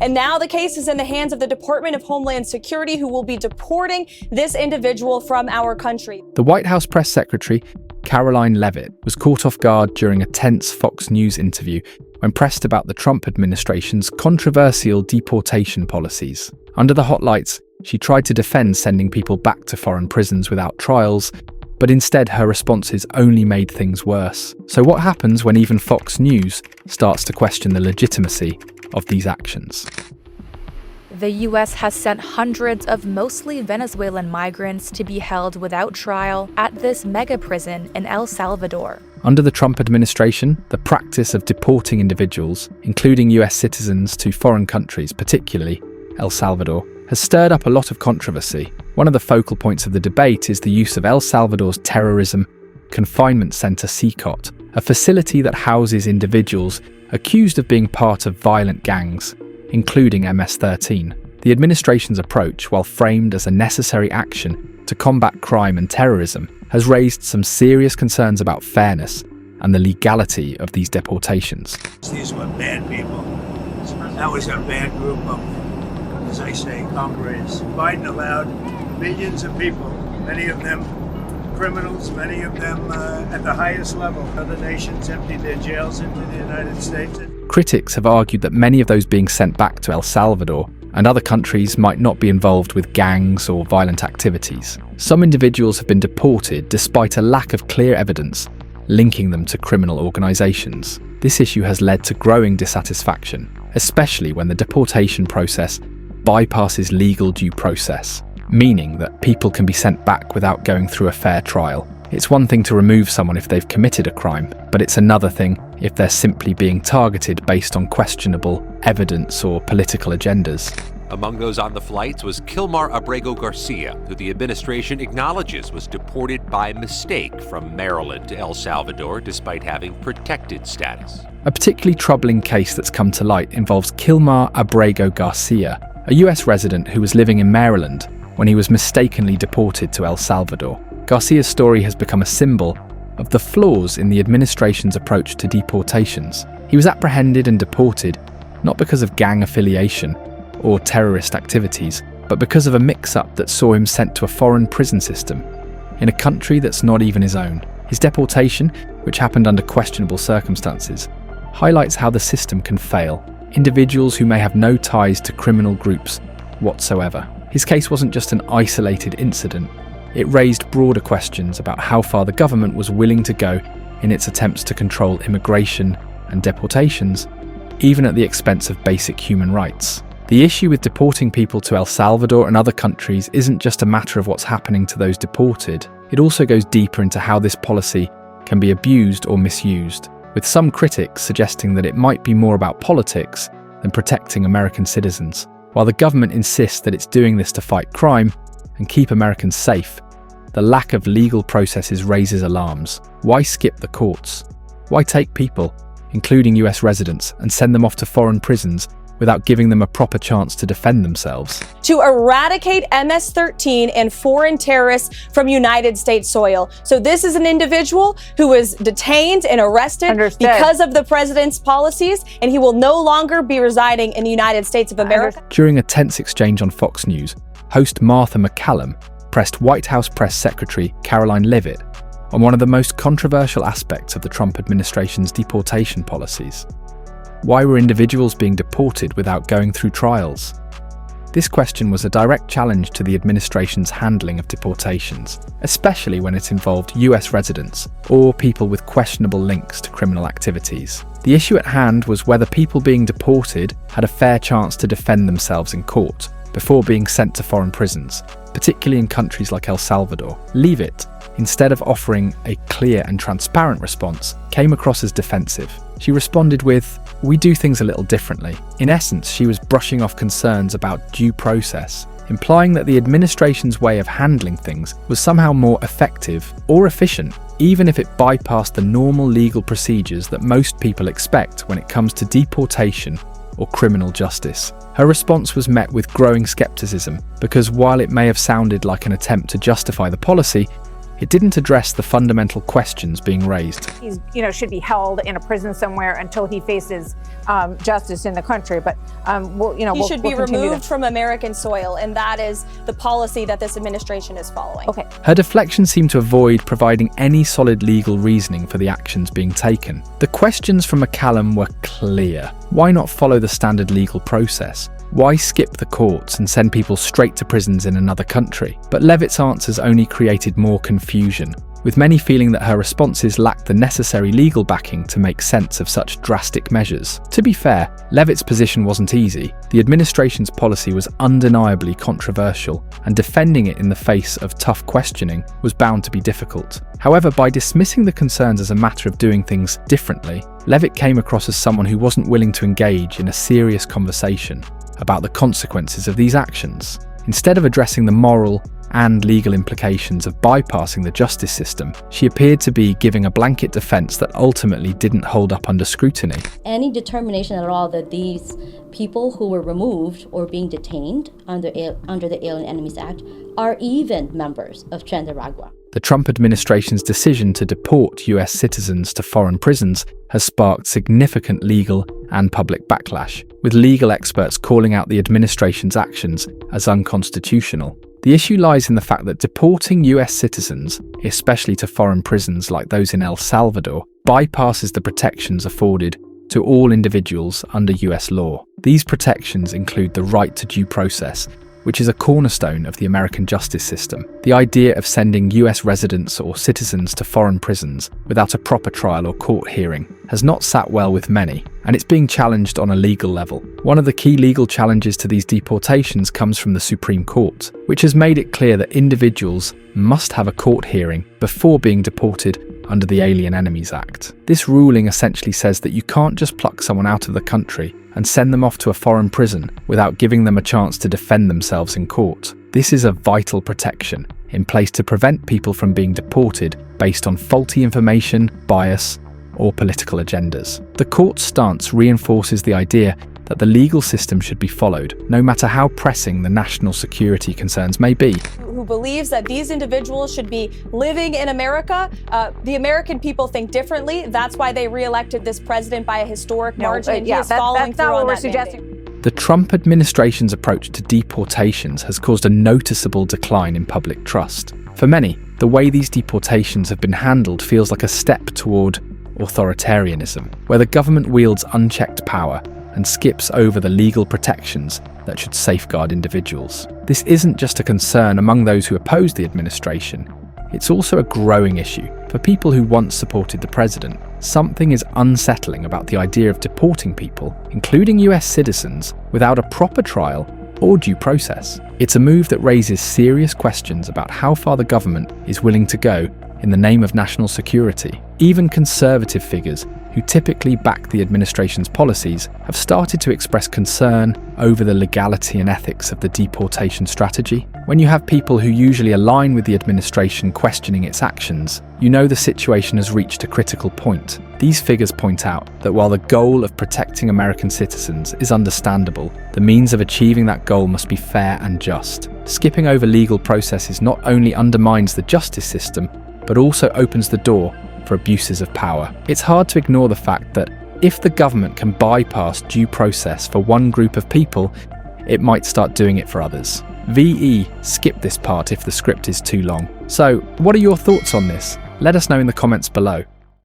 And now the case is in the hands of the Department of Homeland Security, who will be deporting this individual from our country. The White House press secretary, Karoline Leavitt, was caught off guard during a tense Fox News interview when pressed about the Trump administration's controversial deportation policies. Under the hot lights, she tried to defend sending people back to foreign prisons without trials, but instead her responses only made things worse. So what happens when even Fox News starts to question the legitimacy of these actions? The U.S. has sent hundreds of mostly Venezuelan migrants to be held without trial at this mega prison in El Salvador. Under the Trump administration, the practice of deporting individuals, including US citizens, to foreign countries, particularly El Salvador, has stirred up a lot of controversy. One of the focal points of the debate is the use of El Salvador's terrorism confinement center CECOT, a facility that houses individuals accused of being part of violent gangs, including MS-13. The administration's approach, while framed as a necessary action to combat crime and terrorism, has raised some serious concerns about fairness and the legality of these deportations. These were bad people. That was a bad group of, as I say, comrades. Biden allowed millions of people, many of them criminals, many of them at the highest level. Other nations emptied their jails into the United States. Critics have argued that many of those being sent back to El Salvador and other countries might not be involved with gangs or violent activities. Some individuals have been deported despite a lack of clear evidence linking them to criminal organizations. This issue has led to growing dissatisfaction, especially when the deportation process bypasses legal due process, meaning that people can be sent back without going through a fair trial. It's one thing to remove someone if they've committed a crime, but it's another thing if they're simply being targeted based on questionable evidence or political agendas. Among those on the flights was Kilmar Abrego Garcia, who the administration acknowledges was deported by mistake from Maryland to El Salvador despite having protected status. A particularly troubling case that's come to light involves Kilmar Abrego Garcia, a US resident who was living in Maryland when he was mistakenly deported to El Salvador. Garcia's story has become a symbol of the flaws in the administration's approach to deportations. He was apprehended and deported not because of gang affiliation or terrorist activities, but because of a mix-up that saw him sent to a foreign prison system in a country that's not even his own. His deportation, which happened under questionable circumstances, highlights how the system can fail individuals who may have no ties to criminal groups whatsoever. His case wasn't just an isolated incident. It raised broader questions about how far the government was willing to go in its attempts to control immigration and deportations, even at the expense of basic human rights. The issue with deporting people to El Salvador and other countries isn't just a matter of what's happening to those deported. It also goes deeper into how this policy can be abused or misused, with some critics suggesting that it might be more about politics than protecting American citizens. While the government insists that it's doing this to fight crime and keep Americans safe, the lack of legal processes raises alarms. Why skip the courts? Why take people, including US residents, and send them off to foreign prisons without giving them a proper chance to defend themselves? To eradicate MS-13 and foreign terrorists from United States soil. So this is an individual who was detained and arrested because of the president's policies, and he will no longer be residing in the United States of America. During a tense exchange on Fox News, host Martha MacCallum pressed White House Press Secretary Karoline Leavitt on one of the most controversial aspects of the Trump administration's deportation policies. Why were individuals being deported without going through trials? This question was a direct challenge to the administration's handling of deportations, especially when it involved US residents or people with questionable links to criminal activities. The issue at hand was whether people being deported had a fair chance to defend themselves in court before being sent to foreign prisons, particularly in countries like El Salvador. Leavitt, instead of offering a clear and transparent response, came across as defensive. She responded with, "We do things a little differently." In essence, she was brushing off concerns about due process, implying that the administration's way of handling things was somehow more effective or efficient, even if it bypassed the normal legal procedures that most people expect when it comes to deportation or criminal justice. Her response was met with growing skepticism, because while it may have sounded like an attempt to justify the policy, it didn't address the fundamental questions being raised. He's, should be held in a prison somewhere until he faces justice in the country. But he should be removed from American soil, and that is the policy that this administration is following. Okay. Her deflection seemed to avoid providing any solid legal reasoning for the actions being taken. The questions from McCallum were clear. Why not follow the standard legal process? Why skip the courts and send people straight to prisons in another country? But Leavitt's answers only created more confusion, with many feeling that her responses lacked the necessary legal backing to make sense of such drastic measures. To be fair, Leavitt's position wasn't easy. The administration's policy was undeniably controversial, and defending it in the face of tough questioning was bound to be difficult. However, by dismissing the concerns as a matter of doing things differently, Leavitt came across as someone who wasn't willing to engage in a serious conversation about the consequences of these actions. Instead of addressing the moral and legal implications of bypassing the justice system, she appeared to be giving a blanket defense that ultimately didn't hold up under scrutiny. Any determination at all that these people who were removed or being detained under the Alien Enemies Act are even members of Chandaragua. The Trump administration's decision to deport US citizens to foreign prisons has sparked significant legal and public backlash, with legal experts calling out the administration's actions as unconstitutional. The issue lies in the fact that deporting US citizens, especially to foreign prisons like those in El Salvador, bypasses the protections afforded to all individuals under US law. These protections include the right to due process, which is a cornerstone of the American justice system. The idea of sending US residents or citizens to foreign prisons without a proper trial or court hearing has not sat well with many, and it's being challenged on a legal level. One of the key legal challenges to these deportations comes from the Supreme Court, which has made it clear that individuals must have a court hearing before being deported under the Alien Enemies Act. This ruling essentially says that you can't just pluck someone out of the country and send them off to a foreign prison without giving them a chance to defend themselves in court. This is a vital protection in place to prevent people from being deported based on faulty information, bias, or political agendas. The court's stance reinforces the idea that the legal system should be followed, no matter how pressing the national security concerns may be. Who believes that these individuals should be living in America. The American people think differently. That's why they re-elected this president by a historic margin, and he is following through on that mandate. The Trump administration's approach to deportations has caused a noticeable decline in public trust. For many, the way these deportations have been handled feels like a step toward authoritarianism, where the government wields unchecked power and skips over the legal protections that should safeguard individuals. This isn't just a concern among those who oppose the administration, it's also a growing issue for people who once supported the president. Something is unsettling about the idea of deporting people, including US citizens, without a proper trial or due process. It's a move that raises serious questions about how far the government is willing to go in the name of national security. Even conservative figures who typically back the administration's policies have started to express concern over the legality and ethics of the deportation strategy. When you have people who usually align with the administration questioning its actions, you know the situation has reached a critical point. These figures point out that while the goal of protecting American citizens is understandable, the means of achieving that goal must be fair and just. Skipping over legal processes not only undermines the justice system, but also opens the door for abuses of power. It's hard to ignore the fact that if the government can bypass due process for one group of people, it might start doing it for others. VE skip this part if the script is too long. So, what are your thoughts on this? Let us know in the comments below.